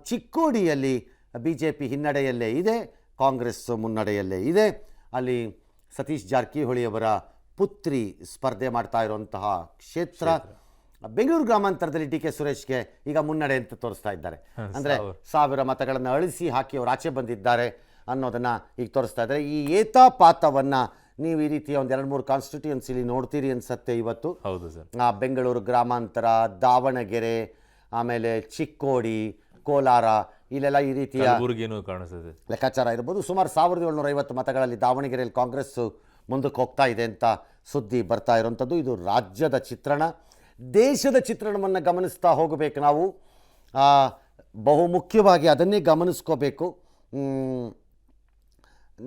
ಚಿಕ್ಕೋಡಿಯಲ್ಲಿ BJP ಹಿನ್ನಡೆಯಲ್ಲೇ ಇದೆ, ಕಾಂಗ್ರೆಸ್ ಮುನ್ನಡೆಯಲ್ಲೇ ಇದೆ. ಅಲ್ಲಿ ಸತೀಶ್ ಜಾರಕಿಹೊಳಿಯವರ ಪುತ್ರಿ ಸ್ಪರ್ಧೆ ಮಾಡ್ತಾ ಇರುವಂತಹ ಕ್ಷೇತ್ರ. ಬೆಂಗಳೂರು ಗ್ರಾಮಾಂತರದಲ್ಲಿ DK ಸುರೇಶ್ಗೆ ಈಗ ಮುನ್ನಡೆ ಅಂತ ತೋರಿಸ್ತಾ ಇದ್ದಾರೆ. ಅಂದರೆ 1000 ಮತಗಳನ್ನು ಅಳಿಸಿ ಹಾಕಿ ಅವರು ಆಚೆ ಬಂದಿದ್ದಾರೆ ಅನ್ನೋದನ್ನು ಈಗ ತೋರಿಸ್ತಾ ಇದ್ದಾರೆ. ಈ ಏತಾಪಾತವನ್ನು ನೀವು ಈ ರೀತಿಯ ಒಂದು 2-3 ಕಾನ್ಸ್ಟಿಟ್ಯೂಯನ್ಸಿಲಿ ನೋಡ್ತೀರಿ ಅನ್ಸತ್ತೆ ಇವತ್ತು. ಹೌದು ಸರ್. ಬೆಂಗಳೂರು ಗ್ರಾಮಾಂತರ, ದಾವಣಗೆರೆ, ಆಮೇಲೆ ಚಿಕ್ಕೋಡಿ, ಕೋಲಾರ, ಇಲ್ಲೆಲ್ಲ ಈ ರೀತಿಯ ಲೆಕ್ಕಾಚಾರ ಇರ್ಬೋದು. ಸುಮಾರು 1750 ಮತಗಳಲ್ಲಿ ದಾವಣಗೆರೆಯಲ್ಲಿ ಕಾಂಗ್ರೆಸ್ ಮುಂದಕ್ಕೆ ಹೋಗ್ತಾ ಇದೆ ಅಂತ ಸುದ್ದಿ ಬರ್ತಾ ಇರುವಂಥದ್ದು. ಇದು ರಾಜ್ಯದ ಚಿತ್ರಣ. ದೇಶದ ಚಿತ್ರಣವನ್ನು ಗಮನಿಸ್ತಾ ಹೋಗಬೇಕು ನಾವು. ಬಹುಮುಖ್ಯವಾಗಿ ಅದನ್ನೇ ಗಮನಿಸ್ಕೋಬೇಕು.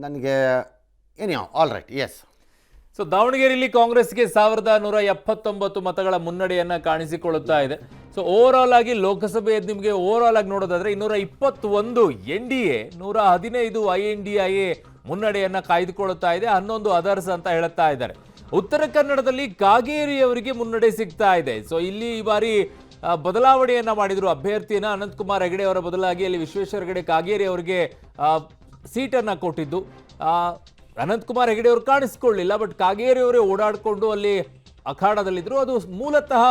ನನಗೆ ಆಲ್ ರೈಟ್, ಎಸ್. ಸೊ ದಾವಣಗೆರೆಯಲ್ಲಿ ಕಾಂಗ್ರೆಸ್ಗೆ 1179 ಮತಗಳ ಮುನ್ನಡೆಯನ್ನ ಕಾಣಿಸಿಕೊಳ್ಳುತ್ತಾ ಇದೆ. ಸೊ ಓವರ್ ಆಲ್ ಆಗಿ ಲೋಕಸಭೆಯಲ್ಲಿ ನಿಮಗೆ ಓವರ್ ಆಲ್ ಆಗಿ ನೋಡೋದಾದ್ರೆ 221 NDA, 115 INDIA ಮುನ್ನಡೆಯನ್ನ ಕಾಯ್ದುಕೊಳ್ಳುತ್ತಾ ಇದೆ. 11 ಅದರ್ಸ್ ಅಂತ ಹೇಳುತ್ತಾ ಇದ್ದಾರೆ. ಉತ್ತರ ಕನ್ನಡದಲ್ಲಿ ಕಾಗೇರಿಯವರಿಗೆ ಮುನ್ನಡೆ ಸಿಗ್ತಾ ಇದೆ. ಸೊ ಇಲ್ಲಿ ಈ ಬಾರಿ ಬದಲಾವಣೆಯನ್ನ ಮಾಡಿದ್ರು. ಅಭ್ಯರ್ಥಿಯನ್ನ ಅನಂತಕುಮಾರ್ ಹೆಗಡೆ ಅವರ ಬದಲಾಗಿ ಅಲ್ಲಿ ವಿಶ್ವೇಶ್ವರ ಹೆಗಡೆ ಕಾಗೇರಿ ಅವರಿಗೆ ಸೀಟನ್ನು ಕೊಟ್ಟಿದ್ದು. ಅನಂತಕುಮಾರ್ ಹೆಗಡೆ ಅವರು ಕಾಣಿಸ್ಕೊಳ್ಳಿಲ್ಲ, ಬಟ್ ಕಾಗೇರಿ ಅವರೇ ಓಡಾಡಿಕೊಂಡು ಅಲ್ಲಿ ಅಖಾಡದಲ್ಲಿದ್ದರು. ಅದು ಮೂಲತಃ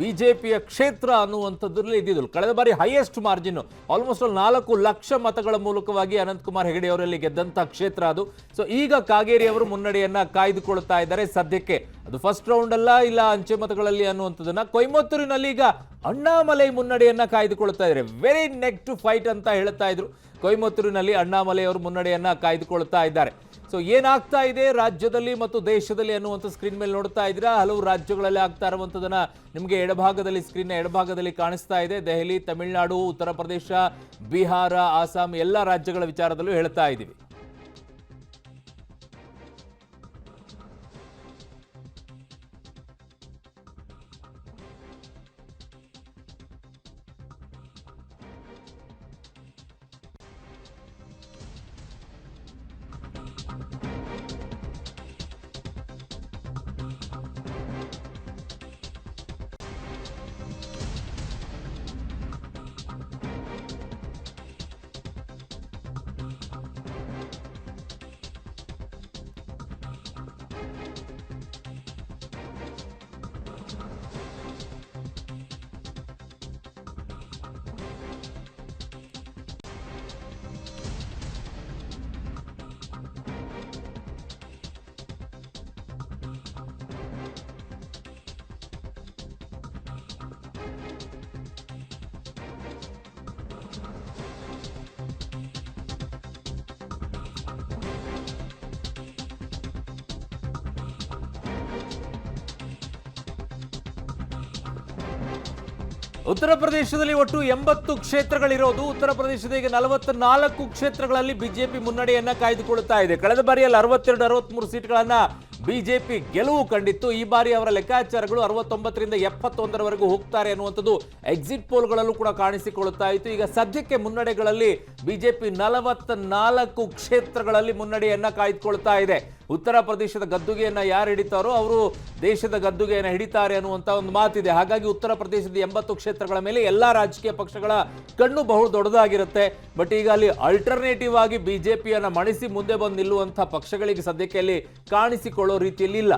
BJPಯ ಕ್ಷೇತ್ರ ಅನ್ನುವಂಥದ್ರಲ್ಲಿ ಇದ್ದಿದ್ದು. ಕಳೆದ ಬಾರಿ ಹೈಯೆಸ್ಟ್ ಮಾರ್ಜಿನ್ ಆಲ್ಮೋಸ್ಟ್ 4 ಲಕ್ಷ ಮತಗಳ ಮೂಲಕವಾಗಿ ಅನಂತಕುಮಾರ್ ಹೆಗಡೆ ಅವರಲ್ಲಿ ಗೆದ್ದಂಥ ಕ್ಷೇತ್ರ ಅದು. ಸೊ ಈಗ ಕಾಗೇರಿ ಅವರು ಮುನ್ನಡೆಯನ್ನ ಕಾಯ್ದುಕೊಳ್ತಾ ಇದ್ದಾರೆ ಸದ್ಯಕ್ಕೆ. ಅದು ಫಸ್ಟ್ ರೌಂಡ್ ಅಲ್ಲ, ಇಲ್ಲ ಅಂಚೆ ಮತಗಳಲ್ಲಿ ಅನ್ನುವಂಥದ್ದನ್ನ. ಕೊಯಮತ್ತೂರಿನಲ್ಲಿ ಈಗ ಅಣ್ಣಾಮಲೈ ಮುನ್ನಡೆಯನ್ನ ಕಾಯ್ದುಕೊಳ್ತಾ ಇದ್ದಾರೆ. ವೆರಿ ನೆಕ್ ಟು ಫೈಟ್ ಅಂತ ಹೇಳ್ತಾ ಇದ್ರು. ಕೊಯಮತ್ತೂರಿನಲ್ಲಿ ಅಣ್ಣಾಮಲೈ ಅವರು ಮುನ್ನಡೆಯನ್ನ ಕಾಯ್ದುಕೊಳ್ತಾ ಇದ್ದಾರೆ. ಸೊ ಏನಾಗ್ತಾ ಇದೆ ರಾಜ್ಯದಲ್ಲಿ ಮತ್ತು ದೇಶದಲ್ಲಿ ಅನ್ನುವಂಥ ಸ್ಕ್ರೀನ್ ಮೇಲೆ ನೋಡ್ತಾ ಇದ್ದೀರಾ. ಹಲವು ರಾಜ್ಯಗಳಲ್ಲಿ ಆಗ್ತಾ ಇರುವಂಥದ್ದನ್ನ ನಿಮಗೆ ಎಡಭಾಗದಲ್ಲಿ, ಸ್ಕ್ರೀನ್ನ ಎಡಭಾಗದಲ್ಲಿ ಕಾಣಿಸ್ತಾ ಇದೆ. ದೆಹಲಿ, ತಮಿಳುನಾಡು, ಉತ್ತರ ಪ್ರದೇಶ, ಬಿಹಾರ, ಆಸಾಂ ಎಲ್ಲ ರಾಜ್ಯಗಳ ವಿಚಾರದಲ್ಲೂ ಹೇಳ್ತಾ ಇದ್ದೀವಿ. ಉತ್ತರ ಪ್ರದೇಶದಲ್ಲಿ ಒಟ್ಟು 80 ಕ್ಷೇತ್ರಗಳಿರೋದು. ಉತ್ತರ ಪ್ರದೇಶದ ಈಗ 44 ಕ್ಷೇತ್ರಗಳಲ್ಲಿ BJP ಮುನ್ನಡೆಯನ್ನ ಕಾಯ್ದುಕೊಳ್ಳುತ್ತಾ ಇದೆ. ಕಳೆದ ಬಾರಿಯಲ್ಲಿ 62-63 ಸೀಟ್ಗಳನ್ನ BJP ಗೆಲುವು ಕಂಡಿತ್ತು. ಈ ಬಾರಿ ಅವರ ಲೆಕ್ಕಾಚಾರಗಳು 69ರಿಂದ 71ರವರೆಗೂ ಹೋಗ್ತಾರೆ ಅನ್ನುವಂಥದ್ದು ಎಕ್ಸಿಟ್ ಪೋಲ್ಗಳಲ್ಲೂ ಕೂಡ ಕಾಣಿಸಿಕೊಳ್ಳುತ್ತಾ ಇತ್ತು. ಈಗ ಸದ್ಯಕ್ಕೆ ಮುನ್ನಡೆಗಳಲ್ಲಿ BJP 44 ಕ್ಷೇತ್ರಗಳಲ್ಲಿ ಮುನ್ನಡೆಯನ್ನ ಕಾಯ್ದುಕೊಳ್ತಾ ಇದೆ. ಉತ್ತರ ಪ್ರದೇಶದ ಗದ್ದುಗೆಯನ್ನ ಯಾರು ಹಿಡಿತಾರೋ ಅವರು ದೇಶದ ಗದ್ದುಗೆಯನ್ನು ಹಿಡಿತಾರೆ ಅನ್ನುವಂಥ ಒಂದು ಮಾತಿದೆ. ಹಾಗಾಗಿ ಉತ್ತರ ಪ್ರದೇಶದ 80 ಕ್ಷೇತ್ರಗಳ ಮೇಲೆ ಎಲ್ಲಾ ರಾಜಕೀಯ ಪಕ್ಷಗಳ ಕಣ್ಣು ಬಹು ದೊಡ್ಡದಾಗಿರುತ್ತೆ. ಬಟ್ ಈಗ ಅಲ್ಲಿ ಅಲ್ಟರ್ನೇಟಿವ್ ಆಗಿ BJPಯನ್ನ ಮಣಿಸಿ ಮುಂದೆ ಬಂದು ನಿಲ್ಲುವಂಥ ಪಕ್ಷಗಳಿಗೆ ಸದ್ಯಕ್ಕೆ ಅಲ್ಲಿ ಕಾಣಿಸಿಕೊಳ್ಳೋ ರೀತಿಯಲ್ಲಿ ಇಲ್ಲ.